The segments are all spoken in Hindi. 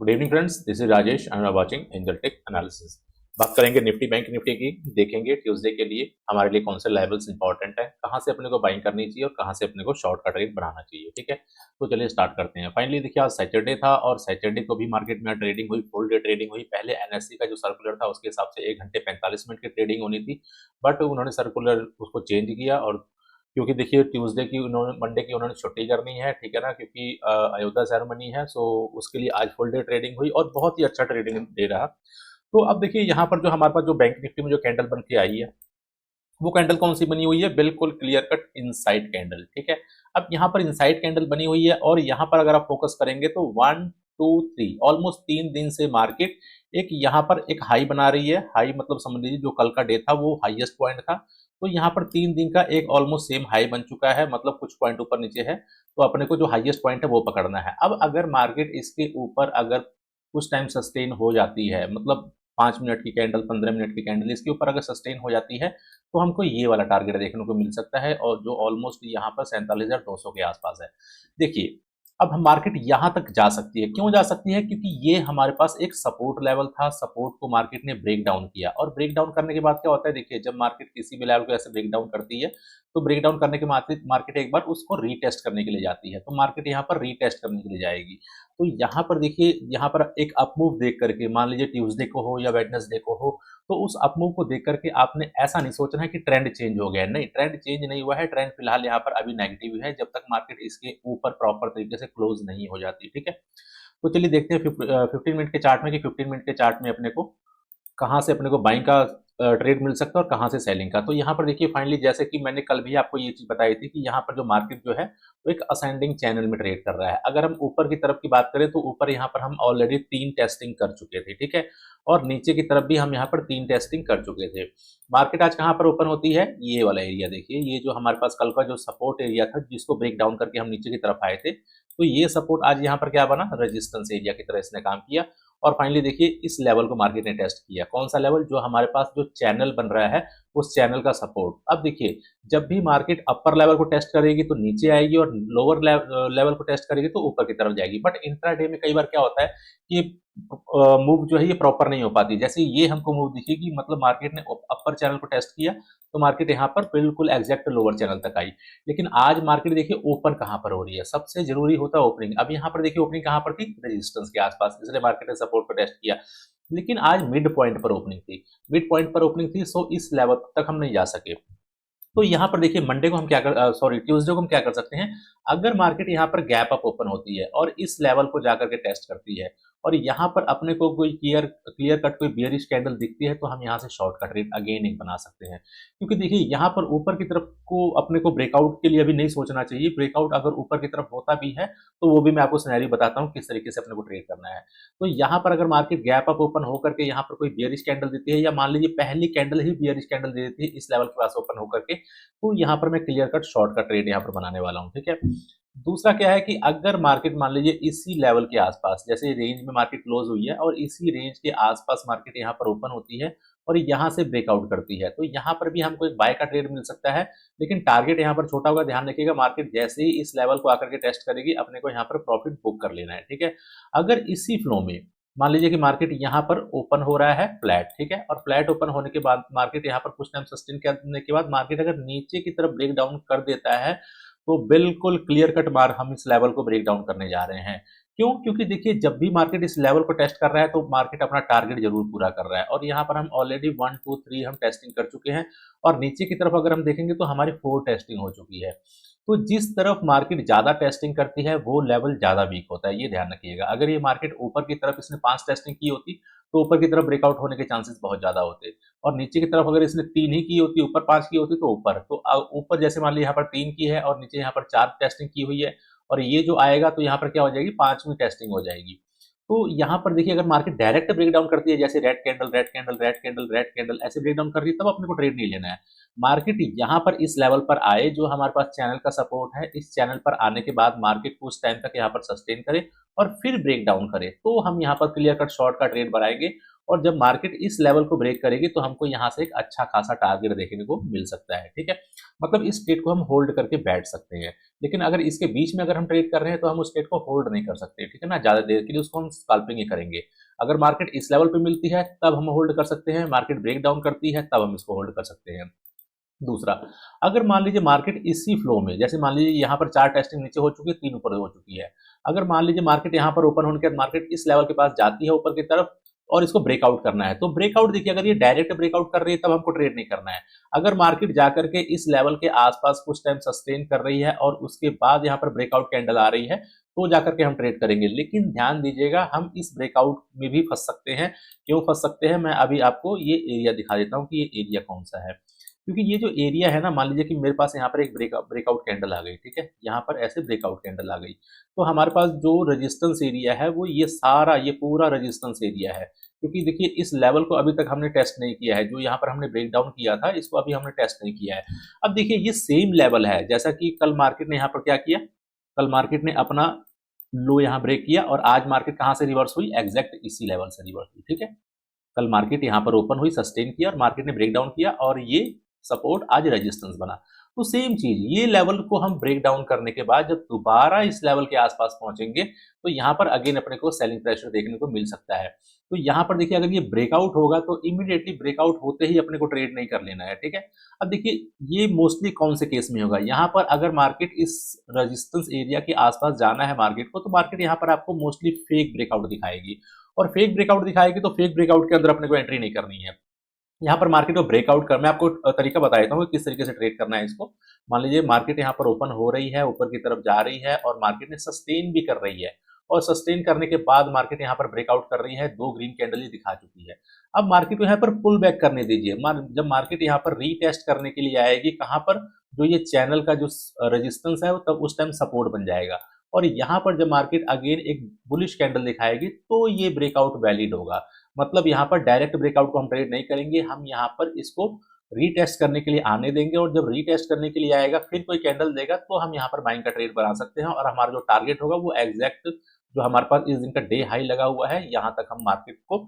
Good evening friends, this is Rajesh and are watching Angel tech analysis. बात करेंगे निफ्टी बैंक निफ्टी की। देखेंगे ट्यूसडे के लिए हमारे लिए कौन से लेवल्स इंपॉर्टेंट है, कहां से अपने को बाइंग करनी चाहिए और कहां से अपने को शॉर्ट का ट्रेड बनाना चाहिए। ठीक है, तो चलिए स्टार्ट करते हैं। फाइनली देखिए, आज सैटरडे था और सैटरडे को भी मार्केट में ट्रेडिंग हुई, फुल डे ट्रेडिंग हुई। पहले एनएससी का जो सर्कुलर था उसके हिसाब से 1 घंटे 45 मिनट की ट्रेडिंग होनी थी, बट उन्होंने सर्कुलर उसको चेंज किया। और क्योंकि देखिए ट्यूसडे की उन्होंने मंडे की उन्होंने छुट्टी करनी है, ठीक है ना, क्योंकि अयोध्या सेरेमनी है। सो उसके लिए आज फुल डे ट्रेडिंग हुई और बहुत ही अच्छा ट्रेडिंग डे रहा। तो अब देखिए यहाँ पर जो हमारे पास जो बैंक निफ्टी में जो कैंडल बन के आई है, वो कैंडल कौन सी बनी हुई है? बिल्कुल क्लियर कट इनसाइड कैंडल। ठीक है, अब यहाँ पर इनसाइड कैंडल बनी हुई है और यहाँ पर अगर आप फोकस करेंगे तो 1 2 3 ऑलमोस्ट 3 दिन से मार्केट एक यहाँ पर एक हाई बना रही है। हाई मतलब समझ लीजिए जो कल का डे था वो हाईएस्ट पॉइंट था। तो यहाँ पर 3 दिन का एक ऑलमोस्ट सेम हाई बन चुका है, मतलब कुछ पॉइंट ऊपर नीचे है। तो अपने को जो हाईएस्ट पॉइंट है वो पकड़ना है। अब अगर मार्केट इसके ऊपर अगर कुछ टाइम सस्टेन हो जाती है, मतलब 5 मिनट की कैंडल 15 मिनट की कैंडल इसके ऊपर अगर सस्टेन हो जाती है, तो हमको ये वाला टारगेट देखने को मिल सकता है, और जो ऑलमोस्ट यहाँ पर 47,200 के आसपास है। देखिए, अब हम मार्केट यहाँ तक जा सकती है। क्यों जा सकती है? क्योंकि ये हमारे पास एक सपोर्ट लेवल था, सपोर्ट को मार्केट ने ब्रेक डाउन किया। और ब्रेक डाउन करने के बाद क्या होता है, देखिए जब मार्केट किसी भी लेवल को ऐसे ब्रेक डाउन करती है, तो ब्रेक डाउन करने के मार्केट एक बार उसको रीटेस्ट करने के लिए जाती है। तो मार्केट यहाँ पर रीटेस्ट करने के लिए जाएगी। तो यहाँ पर देखिए, यहाँ पर एक अपमूव देख करके, मान लीजिए ट्यूसडे को हो या वेडनेसडे को हो, तो उस अपमूव को देख करके आपने ऐसा नहीं सोचना है कि ट्रेंड चेंज हो गया है। नहीं, ट्रेंड चेंज नहीं हुआ है। ट्रेंड फिलहाल यहाँ पर अभी नेगेटिव है, जब तक मार्केट इसके ऊपर प्रॉपर तरीके से क्लोज नहीं हो जाती। ठीक है, तो चलिए देखते हैं 15 मिनट के चार्ट में कि 15 मिनट के चार्ट में अपने को कहाँ से अपने को बाइंग का ट्रेड मिल सकता है और कहाँ से सेलिंग का। तो यहाँ पर देखिए फाइनली, जैसे कि मैंने कल भी आपको ये चीज़ बताई थी कि यहाँ पर जो मार्केट जो है वो एक असेंडिंग चैनल में ट्रेड कर रहा है। अगर हम ऊपर की तरफ की बात करें तो ऊपर यहाँ पर हम ऑलरेडी 3 टेस्टिंग कर चुके थे। ठीक है, और नीचे की तरफ भी हम यहाँ पर 3 टेस्टिंग कर चुके थे। मार्केट आज कहाँ पर ओपन होती है? ये वाला एरिया देखिए, ये जो हमारे पास कल का जो सपोर्ट एरिया था जिसको ब्रेक डाउन करके हम नीचे की तरफ आए थे, तो ये सपोर्ट आज यहाँ पर क्या बना? रेजिस्टेंस एरिया की तरह इसने काम किया। और फाइनली देखिए, इस लेवल को मार्केट ने टेस्ट किया। कौन सा लेवल? जो हमारे पास जो चैनल बन रहा है, उस चैनल का सपोर्ट। अब देखिए, जब भी मार्केट अपर लेवल को टेस्ट करेगी तो नीचे आएगी, और लोअर लेवल को टेस्ट करेगी तो ऊपर की तरफ जाएगी। बट इंट्राडे में कई बार क्या होता है कि मूव जो है ये प्रॉपर नहीं हो पाती। जैसे ये हमको मूव दिखी कि मतलब मार्केट ने अपर चैनल को टेस्ट किया, तो मार्केट यहाँ पर बिल्कुल एग्जैक्ट लोअर चैनल तक आई। लेकिन आज मार्केट देखिए ओपन कहाँ पर हो रही है, सबसे जरूरी होता है ओपनिंग। अब यहाँ पर देखिए ओपनिंग कहाँ पर थी? रेजिस्टेंस के आसपास, इसलिए मार्केट ने सपोर्ट को टेस्ट किया। लेकिन आज मिड पॉइंट पर ओपनिंग थी, मिड पॉइंट पर ओपनिंग थी, सो इस लेवल तक हम नहीं जा सके। तो यहाँ पर देखिए मंडे को हम क्या कर सॉरी ट्यूसडे को हम क्या कर सकते हैं? अगर मार्केट यहाँ पर गैप अप ओपन होती है और इस लेवल को जाकर के टेस्ट करती है, और यहाँ पर अपने को कोई क्लियर क्लियर कट कोई बियरिश कैंडल दिखती है, तो हम यहाँ से शॉर्ट का ट्रेड अगेन एक बना सकते हैं। क्योंकि देखिए यहाँ पर ऊपर की तरफ को अपने को ब्रेकआउट के लिए अभी नहीं सोचना चाहिए। ब्रेकआउट अगर ऊपर की तरफ होता भी है, तो वो भी मैं आपको सिनेरियो बताता हूँ किस तरीके से अपने को ट्रेड करना है। तो यहाँ पर अगर मार्केट गैप अप ओपन होकर के यहाँ पर कोई बियरिश कैंडल देती है, या मान लीजिए पहली कैंडल ही बियरिश कैंडल दे देती है इस लेवल के पास ओपन होकर के, तो यहाँ पर मैं क्लियर कट शॉर्ट का ट्रेड यहाँ पर बनाने वाला हूँ। ठीक है, दूसरा क्या है कि अगर मार्केट मान लीजिए इसी लेवल के आसपास, जैसे रेंज में मार्केट क्लोज हुई है और इसी रेंज के आसपास मार्केट यहाँ पर ओपन होती है और यहाँ से ब्रेकआउट करती है, तो यहाँ पर भी हमको एक बाय का ट्रेड मिल सकता है। लेकिन टारगेट यहाँ पर छोटा होगा। ध्यान रखिएगा, मार्केट जैसे ही इस लेवल को आकर के टेस्ट करेगी, अपने को यहाँ पर प्रॉफिट बुक कर लेना है। ठीक है, अगर इसी फ्लो में मान लीजिए कि मार्केट यहाँ पर ओपन हो रहा है फ्लैट, ठीक है, और फ्लैट ओपन होने के बाद मार्केट यहाँ पर कुछ टाइम सस्टेन करने के बाद मार्केट अगर नीचे की तरफ ब्रेक डाउन कर देता है, तो बिल्कुल क्लियर कट बार हम इस लेवल को ब्रेक डाउन करने जा रहे हैं। क्यों? क्योंकि देखिए जब भी मार्केट इस लेवल को टेस्ट कर रहा है, तो मार्केट अपना टारगेट जरूर पूरा कर रहा है। और यहाँ पर हम ऑलरेडी 1 2 3 हम टेस्टिंग कर चुके हैं, और नीचे की तरफ अगर हम देखेंगे तो हमारी 4 टेस्टिंग हो चुकी है। तो जिस तरफ मार्केट ज्यादा टेस्टिंग करती है वो लेवल ज्यादा वीक होता है, ये ध्यान रखिएगा। अगर ये मार्केट ऊपर की तरफ इसने 5 टेस्टिंग की होती, तो ऊपर की तरफ ब्रेकआउट होने के चांसेस बहुत ज्यादा होते, और नीचे की तरफ अगर इसने 3 ही की होती, ऊपर 5 की होती, तो ऊपर तो ऊपर जैसे मान लीजिए यहाँ पर 3 की है और नीचे यहाँ पर 4 टेस्टिंग की हुई है, और ये जो आएगा तो यहाँ पर क्या हो जाएगी? 5वीं टेस्टिंग हो जाएगी। तो यहाँ पर देखिए, अगर मार्केट डायरेक्ट ब्रेक डाउन करती है, जैसे red candle red candle red candle red candle ऐसे ब्रेक डाउन कर रही है, तब अपने को ट्रेड नहीं लेना है। मार्केट यहाँ पर इस लेवल पर आए, जो हमारे पास चैनल का सपोर्ट है, इस चैनल पर आने के बाद मार्केट कुछ टाइम तक यहाँ पर सस्टेन करे और फिर ब्रेक डाउन करे, तो हम यहाँ पर क्लियर कट शॉर्ट का ट्रेड बनाएंगे। और जब मार्केट इस लेवल को ब्रेक करेगी तो हमको यहाँ से एक अच्छा खासा टारगेट देखने को मिल सकता है, ठीक है। मतलब इस ट्रेड को हम होल्ड करके बैठ सकते हैं, लेकिन अगर इसके बीच में अगर हम ट्रेड कर रहे हैं तो हम उस ट्रेड को होल्ड नहीं कर सकते, ठीक है ना। ज़्यादा देर के लिए उसको हम स्कैल्पिंग ही करेंगे। अगर मार्केट इस लेवल पे मिलती है तब हम होल्ड कर सकते हैं, मार्केट ब्रेक डाउन करती है तब हम इसको होल्ड कर सकते हैं। दूसरा, अगर मान लीजिए मार्केट इसी फ्लो में, जैसे मान लीजिए यहाँ पर 4 टेस्टिंग नीचे हो चुकी है, 3 ऊपर हो चुकी है। अगर मान लीजिए मार्केट यहाँ पर ओपन होने के बाद मार्केट इस लेवल के पास जाती है ऊपर की तरफ और इसको ब्रेकआउट करना है, तो ब्रेकआउट देखिए अगर ये डायरेक्ट ब्रेकआउट कर रही है तब हमको ट्रेड नहीं करना है। अगर मार्केट जाकर के इस लेवल के आसपास कुछ टाइम सस्टेन कर रही है और उसके बाद यहाँ पर ब्रेकआउट कैंडल आ रही है तो जाकर के हम ट्रेड करेंगे। लेकिन ध्यान दीजिएगा हम इस ब्रेकआउट में भी फंस सकते हैं। क्यों फंस सकते हैं, मैं अभी आपको ये एरिया दिखा देता हूँ कि ये एरिया कौन सा है। क्योंकि ये जो एरिया है ना, मान लीजिए कि मेरे पास यहाँ पर एक ब्रेकआउट कैंडल आ गई, ठीक है, यहाँ पर ऐसे ब्रेकआउट कैंडल आ गई, तो हमारे पास जो रेजिस्टेंस एरिया है वो ये सारा, ये पूरा रेजिस्टेंस एरिया है। क्योंकि देखिए इस लेवल को अभी तक हमने टेस्ट नहीं किया है, जो यहाँ पर हमने ब्रेक डाउन किया था इसको अभी हमने टेस्ट नहीं किया है। अब देखिए ये सेम लेवल है, जैसा कि कल मार्केट ने यहाँ पर क्या किया, कल मार्केट ने अपना लो यहाँ ब्रेक किया और आज मार्केट कहाँ से रिवर्स हुई, एग्जैक्ट इसी लेवल से रिवर्स हुई, ठीक है। कल मार्केट यहाँ पर ओपन हुई, सस्टेन किया और मार्केट ने ब्रेक डाउन किया और ये सपोर्ट आज रेजिस्टेंस बना। तो सेम चीज, ये लेवल को हम ब्रेक डाउन करने के बाद जब दोबारा इस लेवल के आसपास पहुंचेंगे तो यहाँ पर अगेन अपने को सेलिंग प्रेशर देखने को मिल सकता है। तो यहाँ पर देखिए अगर ये ब्रेकआउट होगा तो इमीडिएटली ब्रेकआउट होते ही अपने को ट्रेड नहीं कर लेना है, ठीक है। अब देखिए ये मोस्टली कौन से केस में होगा, यहाँ पर अगर मार्केट इस रेजिस्टेंस एरिया के आसपास जाना है मार्केट को, तो मार्केट यहाँ पर आपको मोस्टली फेक ब्रेकआउट दिखाएगी और फेक ब्रेकआउट दिखाएगी तो फेक ब्रेकआउट के अंदर अपने को एंट्री नहीं करनी है। यहाँ पर मार्केट को ब्रेकआउट कर, मैं आपको तरीका बता देता हूँ कि किस तरीके से ट्रेड करना है इसको। मान लीजिए मार्केट यहाँ पर ओपन हो रही है, ऊपर की तरफ जा रही है और मार्केट ने सस्टेन भी कर रही है और सस्टेन करने के बाद मार्केट यहाँ पर ब्रेकआउट कर रही है, 2 ग्रीन कैंडल ही दिखा चुकी है। अब मार्केट को यहाँ पर पुल बैक करने दीजिए। जब मार्केट यहाँ पर रीटेस्ट करने के लिए आएगी, कहाँ पर, जो ये चैनल का जो रेजिस्टेंस है वो तब उस टाइम सपोर्ट बन जाएगा और यहाँ पर जब मार्केट अगेन एक बुलिश कैंडल दिखाएगी तो ये ब्रेकआउट वैलिड होगा। मतलब यहाँ पर डायरेक्ट ब्रेकआउट को हम ट्रेड नहीं करेंगे, हम यहाँ पर इसको रीटेस्ट करने के लिए आने देंगे और जब रीटेस्ट करने के लिए आएगा फिर कोई कैंडल देगा तो हम यहाँ पर बाइंग का ट्रेड बना सकते हैं और हमारा जो टारगेट होगा वो एग्जैक्ट जो हमारे पास इस दिन का डे हाई लगा हुआ है, यहाँ तक हम मार्केट को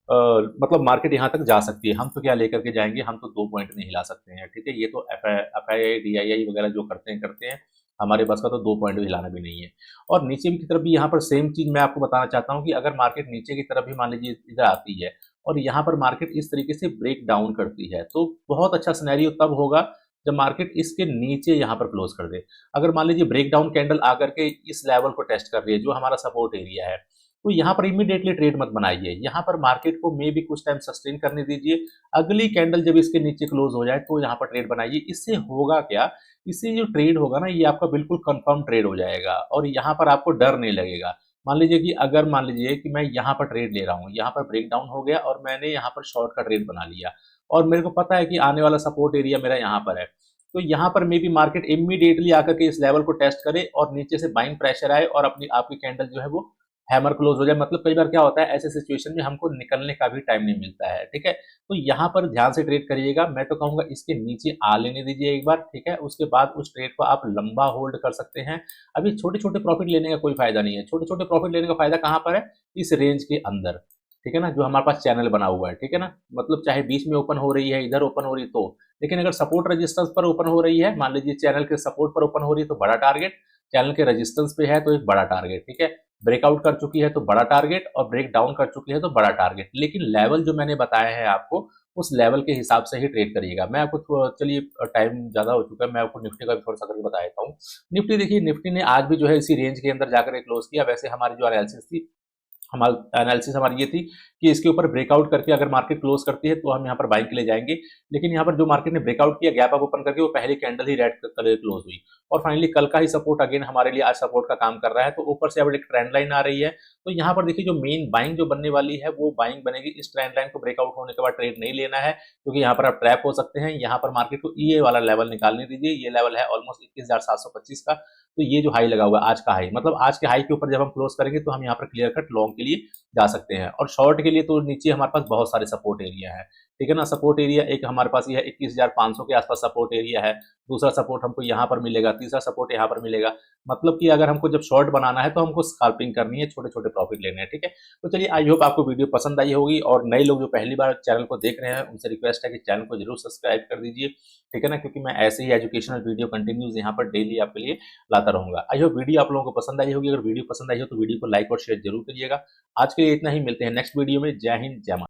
मतलब मार्केट यहाँ तक जा सकती है। हम तो क्या लेकर के जाएंगे, हम तो 2 पॉइंट नहीं हिला सकते हैं, ठीक है। ये तो एफ आई डी आई आई वगैरह जो करते हैं, हमारे बस का तो 2 पॉइंट भी हिलाना भी नहीं है। और नीचे की तरफ भी यहाँ पर सेम चीज मैं आपको बताना चाहता हूँ कि अगर मार्केट नीचे की तरफ भी मान लीजिए इधर आती है और यहाँ पर मार्केट इस तरीके से ब्रेक डाउन करती है तो बहुत अच्छा सिनेरियो तब होगा जब मार्केट इसके नीचे यहाँ पर क्लोज कर दे। अगर मान लीजिए ब्रेक डाउन कैंडल आकर के इस लेवल को टेस्ट कर रही है जो हमारा सपोर्ट एरिया है, तो यहाँ पर इमीडिएटली ट्रेड मत बनाइए। यहाँ पर मार्केट को मे भी कुछ टाइम सस्टेन करने दीजिए, अगली कैंडल जब इसके नीचे क्लोज हो जाए तो यहाँ पर ट्रेड बनाइए। इससे होगा क्या, इससे जो ट्रेड होगा ना ये आपका बिल्कुल कंफर्म ट्रेड हो जाएगा और यहाँ पर आपको डर नहीं लगेगा। मान लीजिए कि अगर मान लीजिए कि मैं यहाँ पर ट्रेड ले रहा हूँ, यहाँ पर ब्रेक डाउन हो गया और मैंने यहाँ पर शॉर्ट का ट्रेड बना लिया और मेरे को पता है कि आने वाला सपोर्ट एरिया मेरा यहाँ पर है, तो यहाँ पर मे बी मार्केट इमीडिएटली आकर के इस लेवल को टेस्ट करे और नीचे से बाइंग प्रेशर आए और अपनी आपकी कैंडल जो है वो हैमर क्लोज हो जाए। मतलब कई बार क्या होता है ऐसे सिचुएशन में हमको निकलने का भी टाइम नहीं मिलता है, ठीक है। तो यहाँ पर ध्यान से ट्रेड करिएगा। मैं तो कहूंगा इसके नीचे आ लेने दीजिए एक बार, ठीक है, उसके बाद उस ट्रेड को आप लंबा होल्ड कर सकते हैं। अभी छोटे छोटे प्रॉफिट लेने का कोई फायदा नहीं है। छोटे छोटे प्रॉफिट लेने का फायदा कहाँ पर है, इस रेंज के अंदर, ठीक है ना, जो हमारे पास चैनल बना हुआ है, ठीक है ना। मतलब चाहे बीच में ओपन हो रही है, इधर ओपन हो रही तो, लेकिन अगर सपोर्ट रेजिस्टेंस पर ओपन हो रही है, मान लीजिए चैनल के सपोर्ट पर ओपन हो रही है तो बड़ा टारगेट, चैनल के रेजिस्टेंस पे है तो एक बड़ा टारगेट, ठीक है। ब्रेकआउट कर चुकी है तो बड़ा टारगेट और ब्रेक डाउन कर चुकी है तो बड़ा टारगेट। लेकिन लेवल जो मैंने बताया है आपको उस लेवल के हिसाब से ही ट्रेड करिएगा। मैं आपको चलिए टाइम ज्यादा हो चुका है, मैं आपको निफ्टी का भी थोड़ा सा करके बता देता हूँ। निफ्टी देखिए, निफ्टी ने आज भी जो है इसी रेंज के अंदर जाकर क्लोज किया। वैसे हमारी जो एनालिसिस थी, एनालिसिस हमारी ये थी कि इसके ऊपर ब्रेकआउट करके अगर मार्केट क्लोज करती है तो हम यहाँ पर बाइंग के लिए जाएंगे। लेकिन यहाँ पर जो मार्केट ने ब्रेकआउट किया, गैप अप ओपन करके, वो पहली कैंडल ही रेड कलर क्लोज हुई और फाइनली कल का ही सपोर्ट अगेन हमारे लिए आज सपोर्ट का काम कर रहा है। तो ऊपर से अब एक ट्रेंड लाइन आ रही है, तो यहाँ पर देखिए जो मेन बाइंग जो बनने वाली है वो बाइंग बनेगी। इस ट्रेंड लाइन को ब्रेकआउट होने के बाद ट्रेड नहीं लेना है क्योंकि यहाँ पर आप ट्रैप हो सकते हैं। यहाँ पर मार्केट को ये वाला लेवल निकालने दीजिए, ये लेवल है ऑलमोस्ट 21,725 का। तो ये जो हाई लगा हुआ है आज का हाई, मतलब आज के हाई के ऊपर जब हम क्लोज करेंगे तो हम यहाँ पर क्लियर कट लॉन्ग के लिए जा सकते हैं और शॉर्ट के लिए तो नीचे हमारे पास बहुत सारे सपोर्ट एरिया है। ठीक है ना। सपोर्ट एरिया एक हमारे पास ये है 21,500 के आसपास सपोर्ट एरिया है। दूसरा सपोर्ट हमको यहाँ पर मिलेगा, तीसरा सपोर्ट यहाँ पर मिलेगा। मतलब कि अगर हमको जब शॉर्ट बनाना है तो हमको स्कैल्पिंग करनी है, छोटे-छोटे प्रॉफिट लेने हैं, ठीक है। तो चलिए आई होप आपको वीडियो पसंद आई होगी, और नए लोग जो पहली बार चैनल को देख रहे हैं उनसे रिक्वेस्ट है कि चैनल को जरूर सब्सक्राइब कर दीजिए, ठीक है ना, क्योंकि मैं ऐसे ही एजुकेशनल वीडियो कंटिन्यूज यहाँ पर डेली आपके लिए लाता रहूंगा। आई होप वीडियो आप लोगों को पसंद आई होगी। अगर वीडियो पसंद आई हो तो वीडियो को लाइक और शेयर जरूर करिएगा। आज के लिए इतना ही, मिलते हैं नेक्स्ट वीडियो में। जय हिंद, जय माता।